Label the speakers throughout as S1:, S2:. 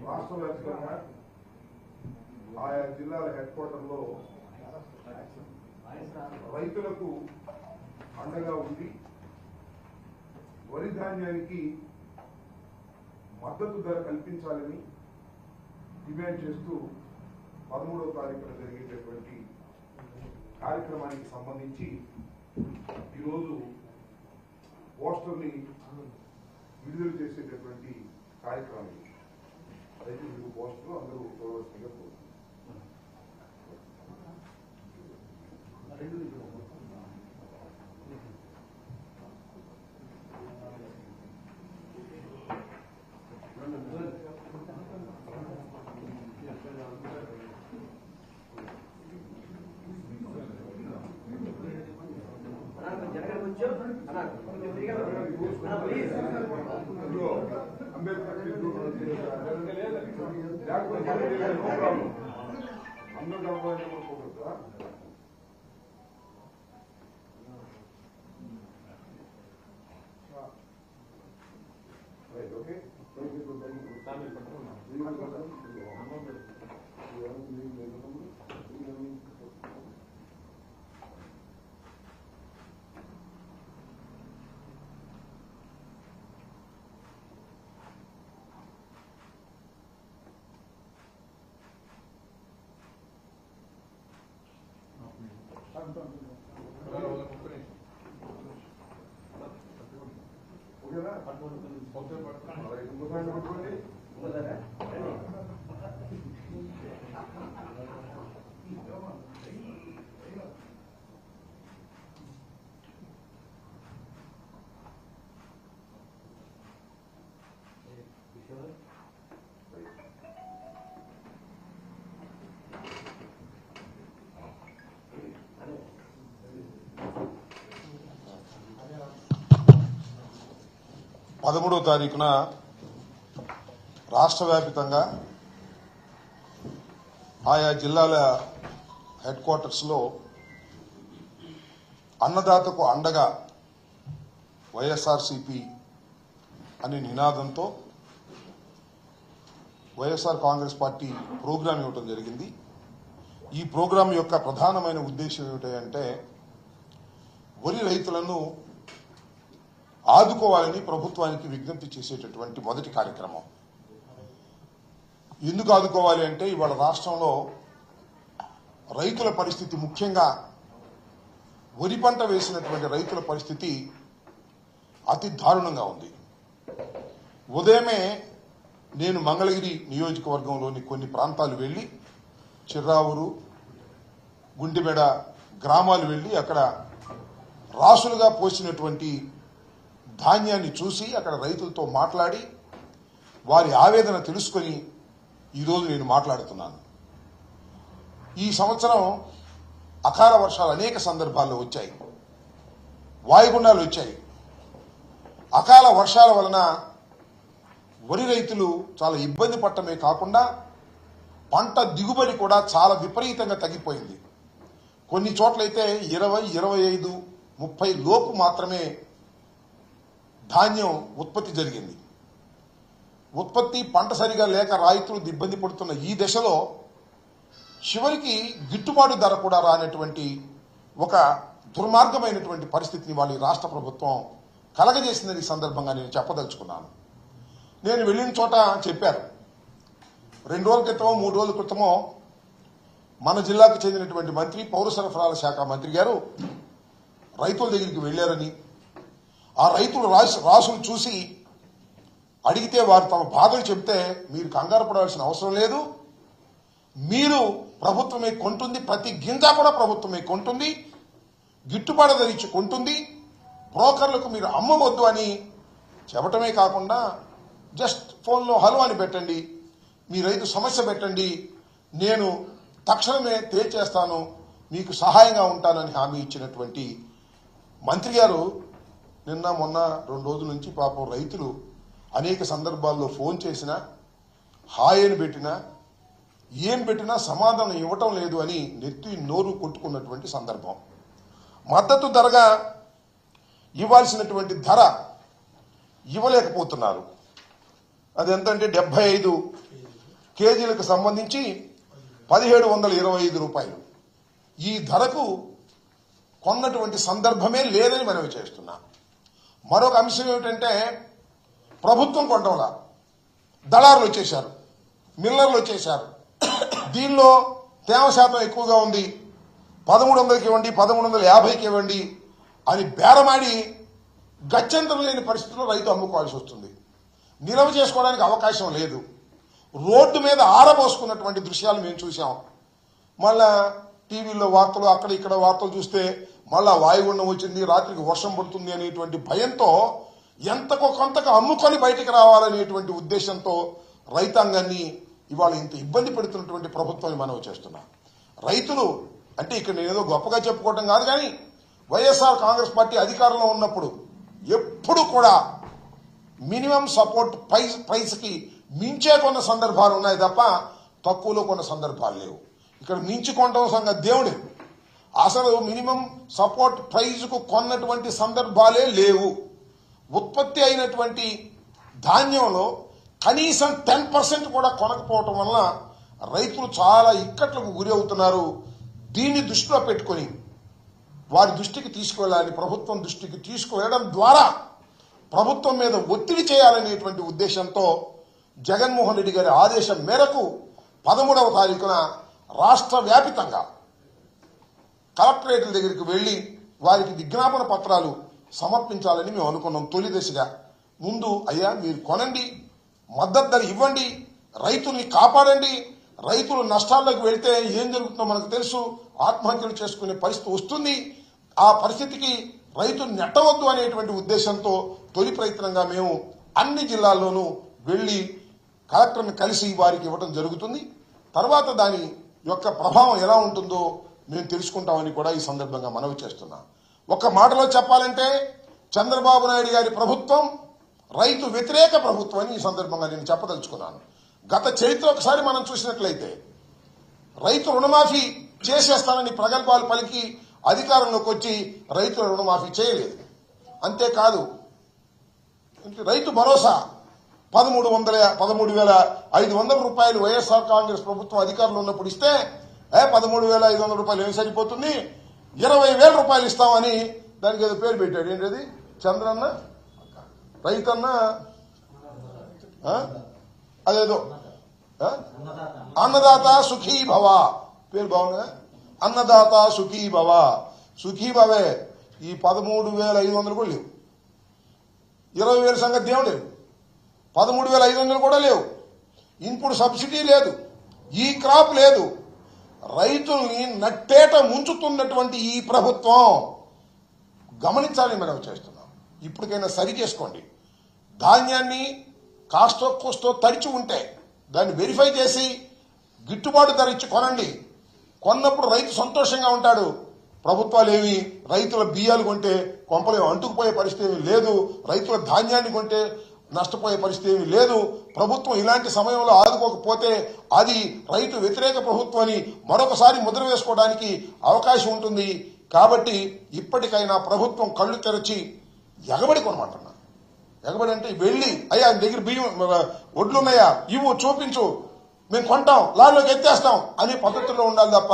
S1: రాష్ట్ర వ్యాప్తంగా ఆయా జిల్లాల హెడ్ క్వార్టర్ లో రైతులకు అండగా ఉండి వరి ధాన్యానికి మద్దతు ధర కల్పించాలని డిమాండ్ చేస్తూ 13వ తారీఖున జరిగేటటువంటి కార్యక్రమానికి సంబంధించి ఈరోజు పోస్టర్ని విడుదల చేసేటటువంటి కార్యక్రమం. అయితే మీకు పోస్టర్ అందరూ చూడవలసిందిగా కోరుతున్నాను. 13వ తారీఖున రాష్ట్ర వ్యాప్తంగా ఆయా జిల్లాల హెడ్ క్వార్టర్స్ లో అన్నదాతకు అండగా వైఎస్ఆర్సీపీ అనే నినాదంతో వైఎస్ఆర్ కాంగ్రెస్ పార్టీ ప్రోగ్రాం ఇవ్వడం జరిగింది. ఈ ప్రోగ్రాం యొక్క ప్రధానమైన ఉద్దేశం ఏమిటంటే వరి రైతులను ఆదుకోవాలని ప్రభుత్వానికి విజ్ఞప్తి చేసేటటువంటి మొదటి కార్యక్రమం. ఎందుకు ఆదుకోవాలి అంటే ఇవాళ రాష్ట్రంలో రైతుల పరిస్థితి, ముఖ్యంగా వరి పంట వేసినటువంటి రైతుల పరిస్థితి అతి దారుణంగా ఉంది. ఉదయమే నేను మంగళగిరి నియోజకవర్గంలోని కొన్ని ప్రాంతాలు వెళ్లి చిర్రావూరు, గుంటిమెడ గ్రామాలు వెళ్లి అక్కడ రాసులుగా పోసినటువంటి ధాన్యాన్ని చూసి అక్కడ రైతులతో మాట్లాడి వారి ఆవేదన తెలుసుకొని ఈరోజు నేను మాట్లాడుతున్నాను. ఈ సంవత్సరం అకాల వర్షాలు అనేక సందర్భాల్లో వచ్చాయి, వాయుగుండాలు వచ్చాయి. అకాల వర్షాల వలన వరి రైతులు చాలా ఇబ్బంది పడటమే కాకుండా పంట దిగుబడి కూడా చాలా విపరీతంగా తగ్గిపోయింది. కొన్ని చోట్లయితే 20, 25, 30 లోపు మాత్రమే ధాన్యం ఉత్పత్తి జరిగింది. ఉత్పత్తి పంట సరిగా లేక రైతులు ఇబ్బంది పడుతున్న ఈ దశలో చివరికి గిట్టుబాటు ధర కూడా రానటువంటి ఒక దుర్మార్గమైనటువంటి పరిస్థితిని వాళ్ళ రాష్ట్ర ప్రభుత్వం కలగజేసిందని ఈ సందర్భంగా నేను చెప్పదలుచుకున్నాను. నేను వెళ్ళిన చోట చెప్పారు, 2 రోజుల క్రితమో 3 రోజుల క్రితమో మన జిల్లాకు చెందినటువంటి మంత్రి, పౌర సరఫరాల శాఖ మంత్రి గారు రైతుల దగ్గరికి వెళ్లారని, ఆ రైతులు రాసులు చూసి అడిగితే వారు తమ బాధలు చెప్తే మీరు కంగారు పడాల్సిన అవసరం లేదు, మీరు ప్రభుత్వమే కొంటుంది, ప్రతి గింజ కూడా ప్రభుత్వమే కొంటుంది, గిట్టుబాటు ధర ఇచ్చి కొంటుంది, బ్రోకర్లకు మీరు అమ్మవద్దు అని చెప్పటమే కాకుండా జస్ట్ ఫోన్లో హలో అని పెట్టండి, మీ రైతు సమస్య పెట్టండి, నేను తక్షణమే తేల్చేస్తాను, మీకు సహాయంగా ఉంటానని హామీ ఇచ్చినటువంటి మంత్రి గారు నిన్న మొన్న 2 రోజుల నుంచి పాపం రైతులు అనేక సందర్భాల్లో ఫోన్ చేసినా హాయ్ అని పెట్టినా ఏం పెట్టినా సమాధానం ఇవ్వటం లేదు అని నెత్తి నోరు కొట్టుకున్నటువంటి సందర్భం. మద్దతు ధరగా ఇవ్వాల్సినటువంటి ధర ఇవ్వలేకపోతున్నారు. అది ఎంతంటే 75 కేజీలకు సంబంధించి 1725 రూపాయలు. ఈ ధరకు కొన్నటువంటి సందర్భమే లేదని మనవి చేస్తున్నా. మరొక అంశం ఏమిటంటే ప్రభుత్వం కొనడంలా దళారులు వచ్చేశారు, మిల్లర్లు వచ్చేశారు. దీనిలో తేమ శాతం ఎక్కువగా ఉంది, 1300కి ఇవ్వండి, 1350కి ఇవ్వండి అని బేరమాడి గత్యంతరం లేని పరిస్థితుల్లో రైతు అమ్ముకోవాల్సి వస్తుంది. నిల్వ చేసుకోవడానికి అవకాశం లేదు. రోడ్డు మీద ఆరబోసుకున్నటువంటి దృశ్యాలు మేము చూసాం. మళ్ళా టీవీలో వార్తలు, అక్కడ ఇక్కడ వార్తలు చూస్తే మళ్ళా వాయుగుండం వచ్చింది, రాత్రికి వర్షం పడుతుంది అనేటువంటి భయంతో ఎంతకో కొంతకు అమ్ముకొని బయటికి రావాలనేటువంటి ఉద్దేశంతో రైతాంగాన్ని ఇవాళ ఇంత ఇబ్బంది పెడుతున్నటువంటి ప్రభుత్వాన్ని మనవి చేస్తున్నా. రైతులు అంటే ఇక్కడ నేనేదో గొప్పగా చెప్పుకోవటం కాదు, కానీ వైఎస్ఆర్ కాంగ్రెస్ పార్టీ అధికారంలో ఉన్నప్పుడు ఎప్పుడు కూడా మినిమం సపోర్ట్ ప్రైస్కి మించే కొన్న సందర్భాలు ఉన్నాయి తప్ప తక్కువలో కొన్న సందర్భాలు లేవు. ఇక్కడ మించి కొనడం సంగతి దేవుడే. అసలు మినిమం సపోర్ట్ ప్రైజ్కు కొన్నటువంటి సందర్భాలే లేవు. ఉత్పత్తి అయినటువంటి ధాన్యంలో కనీసం 10% కూడా కొనకపోవటం వలన రైతులు చాలా ఇక్కట్లకు గురి అవుతున్నారు. దీన్ని దృష్టిలో పెట్టుకొని వారి దృష్టికి తీసుకువెళ్ళాలని, ప్రభుత్వం దృష్టికి తీసుకువెళ్ళడం ద్వారా ప్రభుత్వం మీద ఒత్తిడి చేయాలనేటువంటి ఉద్దేశంతో జగన్మోహన్ రెడ్డి గారి ఆదేశం మేరకు 13వ తారీఖున రాష్ట్ర వ్యాపితంగా కలెక్టరేట్ల దగ్గరికి వెళ్లి వారికి విజ్ఞాపన పత్రాలు సమర్పించాలని మేము అనుకున్నాం. తొలి దశగా ముందు అయ్యా మీరు కొనండి, మద్దతు ధర ఇవ్వండి, రైతుల్ని కాపాడండి. రైతులు నష్టాల్లోకి వెళ్తే ఏం జరుగుతుందో మనకు తెలుసు, ఆత్మహత్యలు చేసుకునే పరిస్థితి వస్తుంది. ఆ పరిస్థితికి రైతులు నెట్టవద్దు అనేటువంటి ఉద్దేశంతో తొలి ప్రయత్నంగా మేము అన్ని జిల్లాల్లోనూ వెళ్లి కలెక్టర్ని కలిసి వారికి ఇవ్వడం జరుగుతుంది. తర్వాత దాని యొక్క ప్రభావం ఎలా ఉంటుందో మేము తెలుసుకుంటామని కూడా ఈ సందర్భంగా మనవి చేస్తున్నా. ఒక మాటలో చెప్పాలంటే చంద్రబాబు నాయుడు గారి ప్రభుత్వం రైతు వ్యతిరేక ప్రభుత్వం అని ఈ సందర్భంగా నేను చెప్పదలుచుకున్నాను. గత చరిత్ర ఒకసారి మనం చూసినట్లయితే రైతు రుణమాఫీ చేసేస్తానని ప్రగల్భాలు పలికి అధికారంలోకి వచ్చి రైతుల రుణమాఫీ చేయలేదు. అంతేకాదు రైతు భరోసా 13,500 రూపాయలు వైఎస్ఆర్ కాంగ్రెస్ ప్రభుత్వం అధికారంలో ఉన్నప్పుడు ఇస్తే 13,500 రూపాయలు ఏం సరిపోతుంది, 20,000 రూపాయలు ఇస్తామని దానికి ఏదో పేరు పెట్టాడు. ఏంటది? చంద్రన్న రైతన్న అదేదో అన్నదాత సుఖీ భవ పేరు బాగుందా? అన్నదాత సుఖీ భవ. సుఖీ భవే. ఈ 13,500 కూడా లేవు. 20,000 సంగతి ఏం లేవు. 13,500 కూడా లేవు. ఇన్పుట్ సబ్సిడీ లేదు, ఈ క్రాప్ లేదు. రైతుల్ని నట్టేట ముంచుతున్నటువంటి ఈ ప్రభుత్వం గమనించాలని మనం చేస్తున్నాం. ఇప్పటికైనా సరి చేసుకోండి. ధాన్యాన్ని కాస్తో కోస్తో తడిచి ఉంటే దాన్ని వెరిఫై చేసి గిట్టుబాటు ధర ఇచ్చి కొనండి. కొన్నప్పుడు రైతు సంతోషంగా ఉంటాడు. ప్రభుత్వాలు ఏమి రైతుల బియ్యాలు కొంటే కొంపలు అంటుకుపోయే పరిస్థితి ఏమీ లేదు, రైతుల ధాన్యాన్ని కొంటే నష్టపోయే పరిస్థితి ఏమీ లేదు. ప్రభుత్వం ఇలాంటి సమయంలో ఆదుకోకపోతే అది రైతు వ్యతిరేక ప్రభుత్వం అని మరొకసారి ముద్ర వేసుకోవడానికి అవకాశం ఉంటుంది. కాబట్టి ఇప్పటికైనా ప్రభుత్వం కళ్ళు తెరచి ఎగబడి కొనమంటున్నా. ఎగబడి అంటే వెళ్ళి అయ్యా దగ్గర బియ్యం ఒడ్లున్నాయా ఇవ్వు చూపించు, మేము కొంటాం, లారీలోకి ఎత్తేస్తాం అనే పద్ధతుల్లో ఉండాలి తప్ప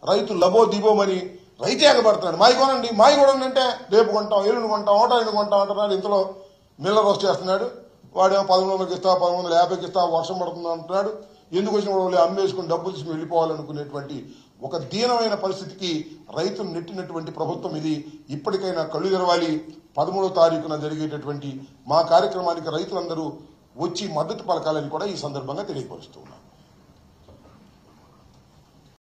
S1: రైతు లబో దిబోమని రైతే ఎగబడుతున్నాడు. మాయి కొనండి, మాయి కొనండి అంటే రేపు కొంటాం, ఎల్లుండి కొంటాం, ఓటాయిని కొంటాం అంటున్నాడు. ఇంతలో మిల్లర్ వచ్చేస్తున్నాడు. వాడేమో 1100కి ఇస్తా, 1150కి ఇస్తా, వర్షం పడుతుంది అంటున్నాడు. ఎందుకు వచ్చిన వాళ్ళు అమ్మేసుకుని డబ్బులు తీసుకుని వెళ్ళిపోవాలనుకునేటువంటి ఒక దీనమైన పరిస్థితికి రైతులు నెట్టినటువంటి ప్రభుత్వం ఇది. ఇప్పటికైనా కళ్ళు తెరవాలి. 13వ తారీఖున జరిగేటటువంటి మా కార్యక్రమానికి రైతులందరూ వచ్చి మద్దతు పలకాలని కూడా ఈ సందర్భంగా తెలియపరుస్తూ ఉన్నాను.